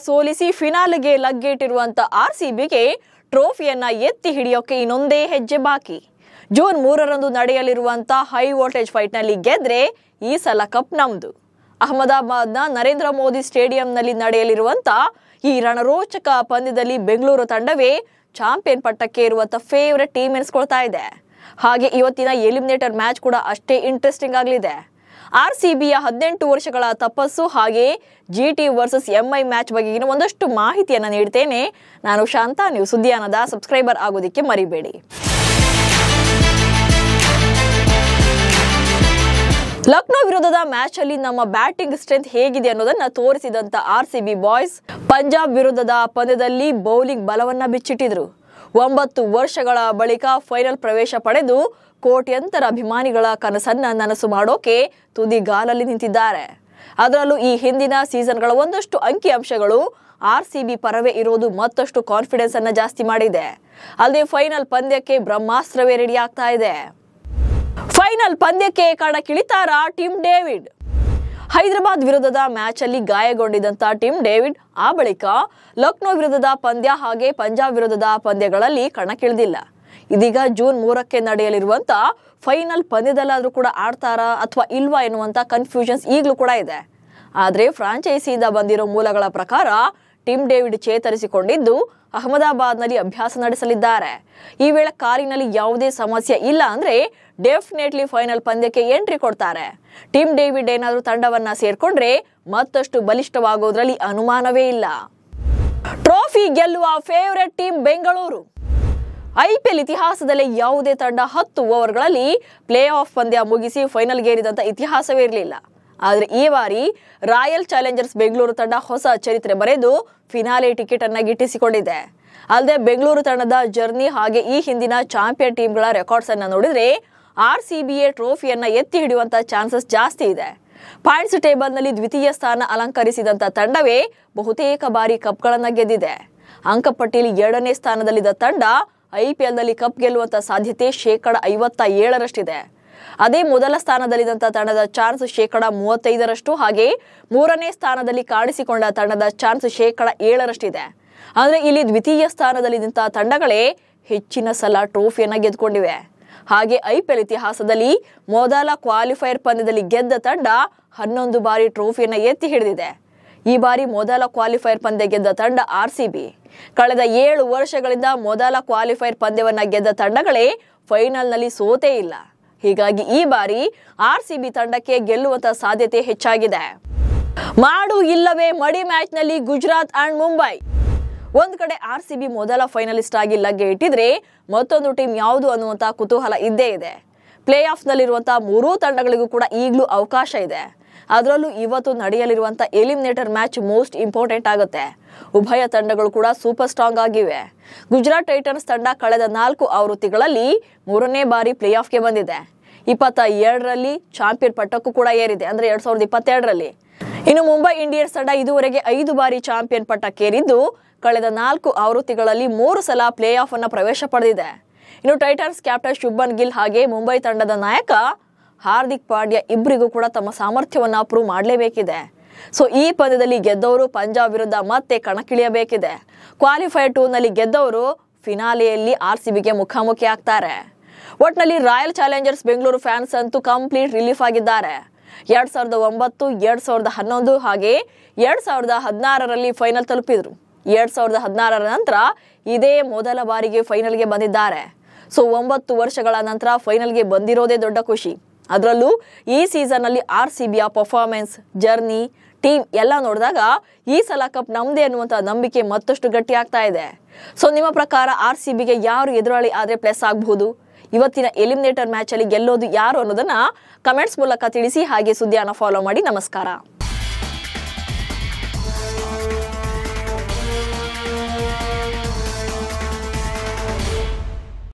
ಸೋಲಿಸಿ ಫಿನಾಲೆಗೆ ಲಗ್ಗೇಟಿರುವಂತ ಆರ್ಸಿಬಿಗೆ ಟ್ರೋಫಿಯನ್ನ ಎತ್ತಿ ಹಿಡಿಯೋಕೆ ಇನ್ನೊಂದೇ ಹೆಜ್ಜೆ ಬಾಕಿ. ಜೂನ್ 3ರಂದು ನಡೆಯಲಿರುವಂತ ಹೈ ವೋಲ್ಟೇಜ್ ಫೈಟ್ನಲ್ಲಿ ಗೆದ್ರೆ ಈ ಸಲ ಕಪ್ ನಮ್ದು. ಅಹಮದಾಬಾದ್ನ ನರೇಂದ್ರ ಮೋದಿ ಸ್ಟೇಡಿಯಂನಲ್ಲಿ ನಡೆಯಲಿರುವಂತ ಈ ರಣರೋಚಕ ಪಂದ್ಯದಲ್ಲಿ ಬೆಂಗಳೂರು ತಂಡವೇ ಚಾಂಪಿಯನ್ ಪಟ್ಟಕ್ಕೆ ಇರುವಂತ ಫೇವರೆಟ್ ಟೀಮ್ ಎನಿಸ್ಕೊಳ್ತಾ ಇದೆ. ಹಾಗೆ ಇವತ್ತಿನ ಎಲಿಮಿನೇಟರ್ ಮ್ಯಾಚ್ ಕೂಡ ಅಷ್ಟೇ ಇಂಟ್ರೆಸ್ಟಿಂಗ್ ಆಗಲಿದೆ. ಆರ್ಸಿಬಿಯ 18 ವರ್ಷಗಳ ತಪಸ್ಸು ಹಾಗೆ ಜಿಟಿ ವರ್ಸಸ್ ಎಂಐ ಮ್ಯಾಚ್ ಬಗೆಗಿನ ಒಂದಷ್ಟು ಮಾಹಿತಿಯನ್ನು ನೀಡ್ತೇನೆ. ನಾನು ಶಾಂತ. ನೀವು ಸುದ್ದಿಯಾನದ ಸಬ್ಸ್ಕ್ರೈಬರ್ ಆಗೋದಕ್ಕೆ ಮರಿಬೇಡಿ. ಲಕ್ನೋ ವಿರುದ್ಧದ ಮ್ಯಾಚ್ ಅಲ್ಲಿ ನಮ್ಮ ಬ್ಯಾಟಿಂಗ್ ಸ್ಟ್ರೆಂತ್ ಹೇಗಿದೆ ಅನ್ನೋದನ್ನ ತೋರಿಸಿದಂತ ಆರ್ಸಿಬಿ ಬಾಯ್ಸ್ ಪಂಜಾಬ್ ವಿರುದ್ಧದ ಪಂದ್ಯದಲ್ಲಿ ಬೌಲಿಂಗ್ ಬಲವನ್ನ ಬಿಚ್ಚಿಟ್ಟಿದ್ರು. 9 ವರ್ಷಗಳ ಬಳಿಕ ಫೈನಲ್ ಪ್ರವೇಶ ಪಡೆದು ಕೋಟ್ಯಂತರ ಅಭಿಮಾನಿಗಳ ಕನಸನ್ನ ನನಸು ಮಾಡೋಕೆ ತುದಿಗಾಲಲ್ಲಿ ನಿಂತಿದ್ದಾರೆ. ಅದರಲ್ಲೂ ಈ ಹಿಂದಿನ ಸೀಸನ್ಗಳ ಒಂದಷ್ಟು ಅಂಕಿಅಂಶಗಳು ಆರ್ಸಿಬಿ ಪರವೇ ಇರೋದು ಮತ್ತಷ್ಟು ಕಾನ್ಫಿಡೆನ್ಸ್ ಅನ್ನ ಜಾಸ್ತಿ ಮಾಡಿದೆ. ಅಲ್ಲದೆ ಫೈನಲ್ ಪಂದ್ಯಕ್ಕೆ ಬ್ರಹ್ಮಾಸ್ತ್ರವೇ ರೆಡಿ ಆಗ್ತಾ ಇದೆ. ಫೈನಲ್ ಪಂದ್ಯಕ್ಕೆ ಕಣಕ್ಕಿಳಿತಾರ ಟಿಮ್ ಡೇವಿಡ್. ಹೈದರಾಬಾದ್ ವಿರುದ್ಧದ ಮ್ಯಾಚ್ ಅಲ್ಲಿ ಗಾಯಗೊಂಡಿದ್ದಂತ ಟಿಮ್ ಡೇವಿಡ್ ಆ ಬಳಿಕ ಲಕ್ನೋ ವಿರುದ್ಧದ ಪಂದ್ಯ ಹಾಗೆ ಪಂಜಾಬ್ ವಿರುದ್ಧದ ಪಂದ್ಯಗಳಲ್ಲಿ ಕಣಕ್ಕಿಳಿದಿಲ್ಲ. ಇದೀಗ ಜೂನ್ 3ಕ್ಕೆ ನಡೆಯಲಿರುವಂತ ಫೈನಲ್ ಪಂದ್ಯದಲ್ಲಾದ್ರೂ ಕೂಡ ಆಡ್ತಾರಾ ಅಥವಾ ಇಲ್ವಾ ಎನ್ನುವಂತ ಕನ್ಫ್ಯೂಷನ್ಸ್ ಈಗಲೂ ಕೂಡ ಇದೆ. ಆದ್ರೆ ಫ್ರಾಂಚೈಸಿಯಿಂದ ಬಂದಿರೋ ಮೂಲಗಳ ಪ್ರಕಾರ ಟಿಮ್ ಡೇವಿಡ್ ಚೇತರಿಸಿಕೊಂಡಿದ್ದು ಅಹಮದಾಬಾದ್ನಲ್ಲಿ ಅಭ್ಯಾಸ ನಡೆಸಲಿದ್ದಾರೆ. ಈ ವೇಳೆ ಕಾಲಿನಲ್ಲಿ ಯಾವುದೇ ಸಮಸ್ಯೆ ಇಲ್ಲ ಅಂದ್ರೆ ಡೆಫಿನೆಟ್ಲಿ ಫೈನಲ್ ಪಂದ್ಯಕ್ಕೆ ಎಂಟ್ರಿ ಕೊಡ್ತಾರೆ. ಟಿಮ್ ಡೇವಿಡ್ ಏನಾದ್ರೂ ತಂಡವನ್ನ ಸೇರ್ಕೊಂಡ್ರೆ ಮತ್ತಷ್ಟು ಬಲಿಷ್ಠವಾಗೋದ್ರಲ್ಲಿ ಅನುಮಾನವೇ ಇಲ್ಲ. ಟ್ರೋಫಿ ಗೆಲ್ಲುವ ಫೇವರೆಟ್ ಟೀಮ್ ಬೆಂಗಳೂರು. ಐಪಿಎಲ್ ಇತಿಹಾಸದಲ್ಲೇ ಯಾವುದೇ ತಂಡ 10 ಓವರ್ಗಳಲ್ಲಿ ಪ್ಲೇ ಆಫ್ ಪಂದ್ಯ ಮುಗಿಸಿ ಫೈನಲ್ಗೇರಿದಂತ ಇತಿಹಾಸವೇ ಇರಲಿಲ್ಲ. ಆದ್ರೆ ಈ ಬಾರಿ ರಾಯಲ್ ಚಾಲೆಂಜರ್ಸ್ ಬೆಂಗಳೂರು ತಂಡ ಹೊಸ ಚರಿತ್ರೆ ಬರೆದು ಫಿನಾಲೆ ಟಿಕೆಟ್ ಅನ್ನ ಗಿಟ್ಟಿಸಿಕೊಂಡಿದೆ. ಅಲ್ಲದೆ ಬೆಂಗಳೂರು ತಂಡದ ಜರ್ನಿ ಹಾಗೆ ಈ ಹಿಂದಿನ ಚಾಂಪಿಯನ್ ಟೀಮ್ಗಳ ರೆಕಾರ್ಡ್ಸ್ ಅನ್ನ ನೋಡಿದ್ರೆ ಆರ್ಸಿಬಿಎ ಟ್ರೋಫಿಯನ್ನ ಎತ್ತಿ ಹಿಡಿಯುವಂತ ಚಾನ್ಸಸ್ ಜಾಸ್ತಿ ಇದೆ. ಪಾಯಿಂಟ್ಸ್ ಟೇಬಲ್ ನಲ್ಲಿ ದ್ವಿತೀಯ ಸ್ಥಾನ ಅಲಂಕರಿಸಿದಂತ ತಂಡವೇ ಬಹುತೇಕ ಬಾರಿ ಕಪ್ಗಳನ್ನ ಗೆದ್ದಿದೆ. ಅಂಕಪಟ್ಟಿಯಲ್ಲಿ 2ನೇ ಸ್ಥಾನದಲ್ಲಿದ್ದ ತಂಡ ಐಪಿಎಲ್ ನಲ್ಲಿ ಕಪ್ ಗೆಲ್ಲುವಂತ ಸಾಧ್ಯತೆ 57%. ಅದೇ ಮೊದಲ ಸ್ಥಾನದಲ್ಲಿದ್ದಂತ ತಂಡದ ಚಾನ್ಸ್ 35% ಹಾಗೆ 3ನೇ ಸ್ಥಾನದಲ್ಲಿ ಕಾಣಿಸಿಕೊಂಡ ತಂಡದ ಚಾನ್ಸ್ 7%. ಅಂದ್ರೆ ಇಲ್ಲಿ ದ್ವಿತೀಯ ಸ್ಥಾನದಲ್ಲಿದ್ದಂತ ತಂಡಗಳೇ ಹೆಚ್ಚಿನ ಸಲ ಟ್ರೋಫಿಯನ್ನ ಗೆದ್ದುಕೊಂಡಿವೆ. ಹಾಗೆ ಐಪಿಎಲ್ ಇತಿಹಾಸದಲ್ಲಿ ಮೊದಲ ಕ್ವಾಲಿಫೈಯರ್ ಪಂದ್ಯದಲ್ಲಿ ಗೆದ್ದ ತಂಡ 11 ಬಾರಿ ಟ್ರೋಫಿಯನ್ನ ಎತ್ತಿ ಹಿಡಿದಿದೆ. ಈ ಬಾರಿ ಮೊದಲ ಕ್ವಾಲಿಫೈಯರ್ ಪಂದ್ಯ ಗೆದ್ದ ತಂಡ ಆರ್ಸಿಬಿ. ಕಳೆದ 7 ವರ್ಷಗಳಿಂದ ಮೊದಲ ಕ್ವಾಲಿಫೈಯರ್ ಪಂದ್ಯವನ್ನ ಗೆದ್ದ ತಂಡಗಳೇ ಫೈನಲ್ ನಲ್ಲಿ ಸೋತೇ ಇಲ್ಲ. ಹೀಗಾಗಿ ಈ ಬಾರಿ ಆರ್ಸಿಬಿ ತಂಡಕ್ಕೆ ಗೆಲ್ಲುವಂತ ಸಾಧ್ಯತೆ ಹೆಚ್ಚಾಗಿದೆ. ಮಾಡು ಇಲ್ಲವೇ ಮಡಿ ಮ್ಯಾಚ್ ನಲ್ಲಿ ಗುಜರಾತ್ ಅಂಡ್ ಮುಂಬೈ. ಒಂದ್ ಕಡೆ ಆರ್ಸಿಬಿ ಮೊದಲ ಫೈನಲಿಸ್ಟ್ ಆಗಿ ಲಗ್ಗೆ ಇಟ್ಟಿದ್ರೆ ಮತ್ತೊಂದು ಟೀಮ್ ಯಾವುದು ಅನ್ನುವಂತ ಕುತೂಹಲ ಇದ್ದೇ ಇದೆ. ಪ್ಲೇ ಆಫ್ ನಲ್ಲಿರುವಂತಹ 3 ತಂಡಗಳಿಗೂ ಕೂಡ ಈಗಲೂ ಅವಕಾಶ ಇದೆ. ಅದರಲ್ಲೂ ಇವತ್ತು ನಡೆಯಲಿರುವಂತ ಎಲಿಮಿನೇಟರ್ ಮ್ಯಾಚ್ ಮೋಸ್ಟ್ ಇಂಪಾರ್ಟೆಂಟ್ ಆಗುತ್ತೆ. ಉಭಯ ತಂಡಗಳು ಕೂಡ ಸೂಪರ್ ಸ್ಟ್ರಾಂಗ್ ಆಗಿವೆ. ಗುಜರಾತ್ ಟೈಟನ್ಸ್ ತಂಡ ಕಳೆದ 4 ಆವೃತ್ತಿಗಳಲ್ಲಿ 3ನೇ ಬಾರಿ ಪ್ಲೇ ಆಫ್ಗೆ ಬಂದಿದೆ. 22ರಲ್ಲಿ ಚಾಂಪಿಯನ್ ಪಟ್ಟಕ್ಕೂ ಕೂಡ ಏರಿದೆ, ಅಂದ್ರೆ 2022ರಲ್ಲಿ. ಇನ್ನು ಮುಂಬೈ ಇಂಡಿಯನ್ಸ್ ತಂಡ ಇದುವರೆಗೆ 5 ಬಾರಿ ಚಾಂಪಿಯನ್ ಪಟ್ಟಕ್ಕೇರಿದ್ದು ಕಳೆದ 4 ಆವೃತ್ತಿಗಳಲ್ಲಿ 3 ಸಲ ಪ್ಲೇ ಆಫ್ ಅನ್ನ ಪ್ರವೇಶ ಪಡೆದಿದೆ. ಇನ್ನು ಟೈಟನ್ಸ್ ಕ್ಯಾಪ್ಟನ್ ಶುಭ್ಮನ್ ಗಿಲ್ ಹಾಗೆ ಮುಂಬೈ ತಂಡದ ನಾಯಕ ಹಾರ್ದಿಕ್ ಪಾಂಡ್ಯ ಇಬ್ಬರಿಗೂ ಕೂಡ ತಮ್ಮ ಸಾಮರ್ಥ್ಯವನ್ನ ಪ್ರೂವ್ ಮಾಡಲೇಬೇಕಿದೆ. ಸೊ ಈ ಪಂದ್ಯದಲ್ಲಿ ಗೆದ್ದವರು ಪಂಜಾಬ್ ವಿರುದ್ಧ ಮತ್ತೆ ಕಣಕ್ಕಿಳಿಯಬೇಕಿದೆ. ಕ್ವಾಲಿಫೈರ್ 2 ನಲ್ಲಿ ಗೆದ್ದವರು ಫಿನಾಲೆಯಲ್ಲಿ ಆರ್ಸಿಬಿಗೆ ಮುಖಾಮುಖಿ ಆಗ್ತಾರೆ. ಒಟ್ನಲ್ಲಿ ರಾಯಲ್ ಚಾಲೆಂಜರ್ಸ್ ಬೆಂಗಳೂರು ಫ್ಯಾನ್ಸ್ ಅಂತೂ ಕಂಪ್ಲೀಟ್ ರಿಲೀಫ್ ಆಗಿದ್ದಾರೆ. 2009, 2011 ಹಾಗೆ 2016ರಲ್ಲಿ ಫೈನಲ್ ತಲುಪಿದ್ರು. 2016ರ ನಂತರ ಇದೇ ಮೊದಲ ಬಾರಿಗೆ ಫೈನಲ್ಗೆ ಬಂದಿದ್ದಾರೆ. ಸೊ 9 ವರ್ಷಗಳ ನಂತರ ಫೈನಲ್ಗೆ ಬಂದಿರೋದೇ ದೊಡ್ಡ ಖುಷಿ. ಅದರಲ್ಲೂ ಈ ಸೀಸನ್ ಅಲ್ಲಿ ಆರ್ಸಿಬಿಯ ಪರ್ಫಾರ್ಮೆನ್ಸ್, ಜರ್ನಿ, ಟೀಮ್ ಎಲ್ಲ ನೋಡಿದಾಗ ಈ ಸಲ ಕಪ್ ನಮ್ದೇ ಅನ್ನುವಂತ ನಂಬಿಕೆ ಮತ್ತಷ್ಟು ಗಟ್ಟಿ ಆಗ್ತಾ ಇದೆ. ಸೊ ನಿಮ್ಮ ಪ್ರಕಾರ ಆರ್ಸಿಬಿಗೆ ಯಾರು ಎದುರಾಳಿ ಆದ್ರೆ ಪ್ಲಸ್ ಆಗಬಹುದು? ಇವತ್ತಿನ ಎಲಿಮಿನೇಟರ್ ಮ್ಯಾಚ್ ಅಲ್ಲಿ ಗೆಲ್ಲೋದು ಯಾರು ಅನ್ನೋದನ್ನ ಕಮೆಂಟ್ಸ್ ಮೂಲಕ ತಿಳಿಸಿ. ಹಾಗೆ ಸುದ್ದಿಯನ್ನು ಫಾಲೋ ಮಾಡಿ. ನಮಸ್ಕಾರ.